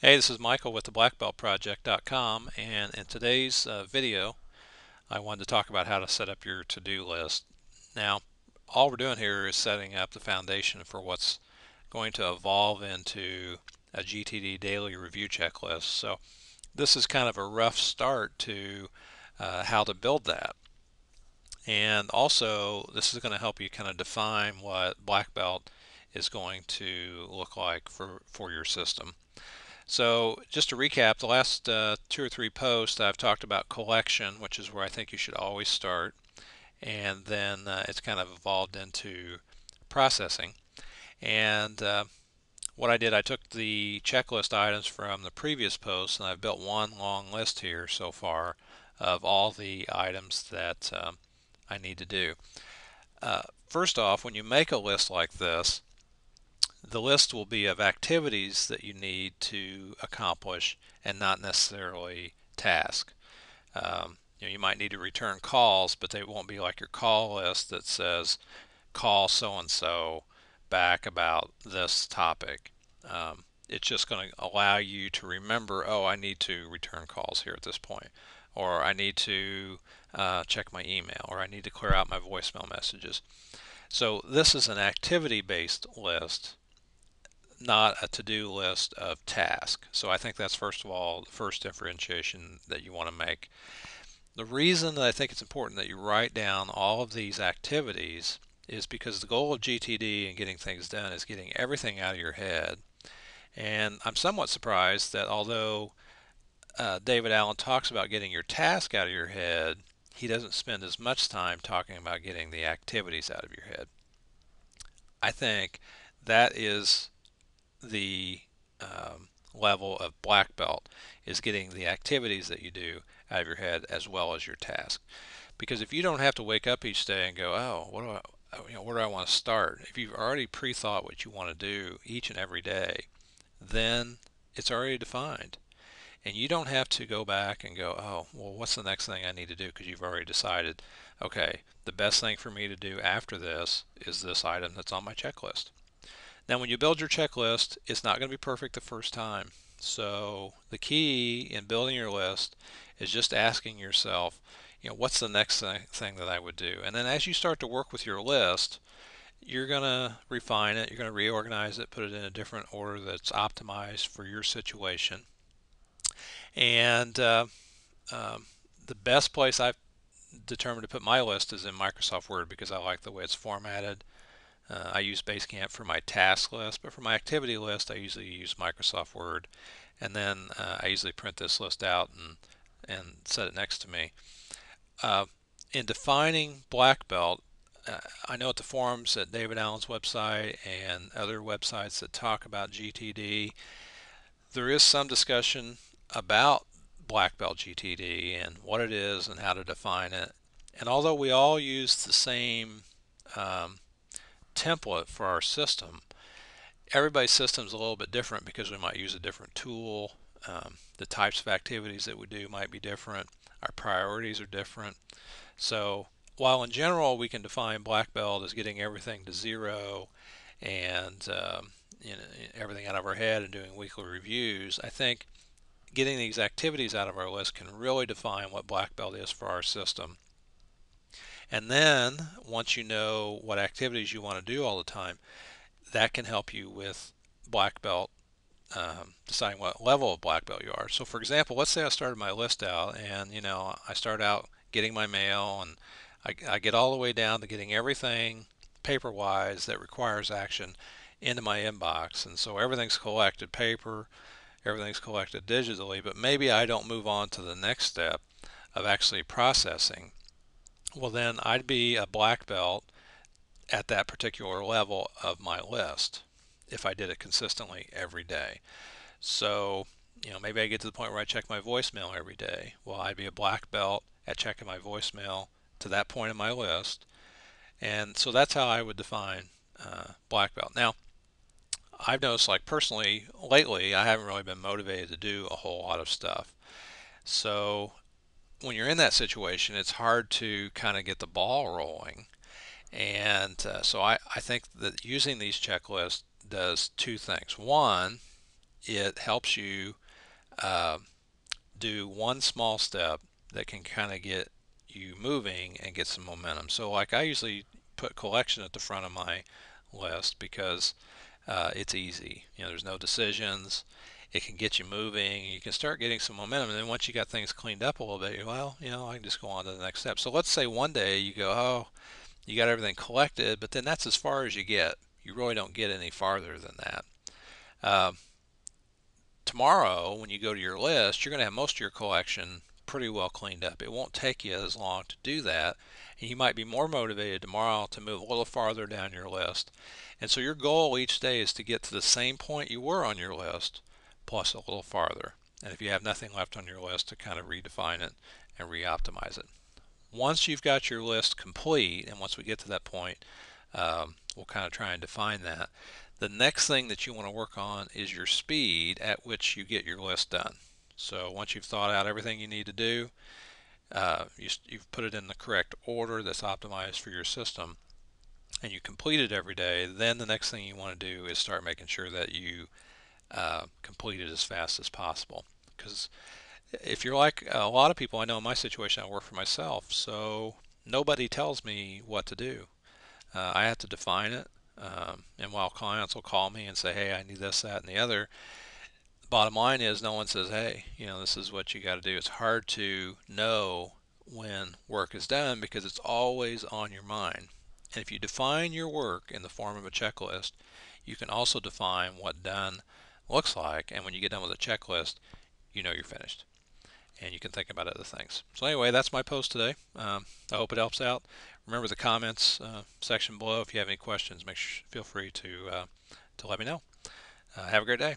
Hey, this is Michael with the BlackBeltProject.com, and in today's video, I wanted to talk about how to set up your to-do list. Now, all we're doing here is setting up the foundation for what's going to evolve into a GTD daily review checklist. So this is kind of a rough start to how to build that. And also, this is going to help you kind of define what black belt is going to look like for your system. So just to recap, the last 2 or 3 posts I've talked about collection, which is where I think you should always start, and then it's kind of evolved into processing. And what I did, I took the checklist items from the previous post, and I've built one long list here so far of all the items that I need to do. First off, when you make a list like this, the list will be of activities that you need to accomplish and not necessarily tasks. You might need to return calls, but they won't be like your call list that says call so and so back about this topic. It's just going to allow you to remember, oh, I need to return calls here at this point, or I need to check my email, or I need to clear out my voicemail messages. So this is an activity-based list, not a to-do list of tasks. So I think that's, first of all, the first differentiation that you want to make. The reason that I think it's important that you write down all of these activities is because the goal of GTD and getting things done is getting everything out of your head. And I'm somewhat surprised that although David Allen talks about getting your task out of your head, he doesn't spend as much time talking about getting the activities out of your head. I think that is the level of black belt, is getting the activities that you do out of your head as well as your task. Because if you don't have to wake up each day and go, oh, where do I want to start? If you've already pre-thought what you want to do each and every day, then it's already defined. And you don't have to go back and go, oh, well, what's the next thing I need to do? Because you've already decided, okay, the best thing for me to do after this is this item that's on my checklist. Now, when you build your checklist, it's not going to be perfect the first time. So the key in building your list is just asking yourself, what's the next thing that I would do? And then as you start to work with your list, you're going to refine it, you're going to reorganize it, put it in a different order that's optimized for your situation. And the best place I've determined to put my list is in Microsoft Word because I like the way it's formatted. I use Basecamp for my task list, but for my activity list, I usually use Microsoft Word. And then I usually print this list out and set it next to me. Uh, in defining black belt, I know at the forums at David Allen's website and other websites that talk about GTD, there is some discussion about black belt GTD and what it is and how to define it. And although we all use the same um, template for our system, everybody's system is a little bit different because we might use a different tool. The types of activities that we do might be different. Our priorities are different. So while in general we can define black belt as getting everything to zero and everything out of our head and doing weekly reviews, I think getting these activities out of our list can really define what black belt is for our system. And then once you know what activities you want to do all the time, that can help you with black belt, deciding what level of black belt you are. So for example, let's say I started my list out and I start out getting my mail and I get all the way down to getting everything paper-wise that requires action into my inbox. And so everything's collected paper, everything's collected digitally, but maybe I don't move on to the next step of actually processing. Well, then I'd be a black belt at that particular level of my list if I did it consistently every day. So, maybe I get to the point where I check my voicemail every day. Well, I'd be a black belt at checking my voicemail to that point in my list. And so that's how I would define black belt. Now, I've noticed, like personally, lately, I haven't really been motivated to do a whole lot of stuff. So when you're in that situation, it's hard to kind of get the ball rolling. And so I think that using these checklists does two things. One, it helps you uh, do one small step that can kind of get you moving and get some momentum. So like I usually put collection at the front of my list because it's easy. There's no decisions. It can get you moving. You can start getting some momentum. And then once you got things cleaned up a little bit, I can just go on to the next step. So let's say one day you go, oh, you got everything collected, but then that's as far as you get. You really don't get any farther than that. Uh, Tomorrow, when you go to your list, you're going to have most of your collection pretty well cleaned up. It won't take you as long to do that, and you might be more motivated tomorrow to move a little farther down your list. And so your goal each day is to get to the same point you were on your list, plus a little farther. And if you have nothing left on your list, to kind of redefine it and re-optimize it. Once you've got your list complete, and once we get to that point, we'll kind of try and define that. The next thing that you want to work on is your speed at which you get your list done. So once you've thought out everything you need to do, you've put it in the correct order that's optimized for your system, and you complete it every day, then the next thing you want to do is start making sure that you complete it as fast as possible. Because if you're like a lot of people I know in my situation, I work for myself, so nobody tells me what to do. I have to define it. And while clients will call me and say, hey, I need this, that, and the other, the bottom line is no one says, hey, this is what you got to do. It's hard to know when work is done because it's always on your mind. And if you define your work in the form of a checklist, you can also define what done looks like. And when you get done with a checklist, you're finished. And you can think about other things. So anyway, that's my post today. I hope it helps out. Remember the comments section below. If you have any questions, feel free to let me know. Have a great day.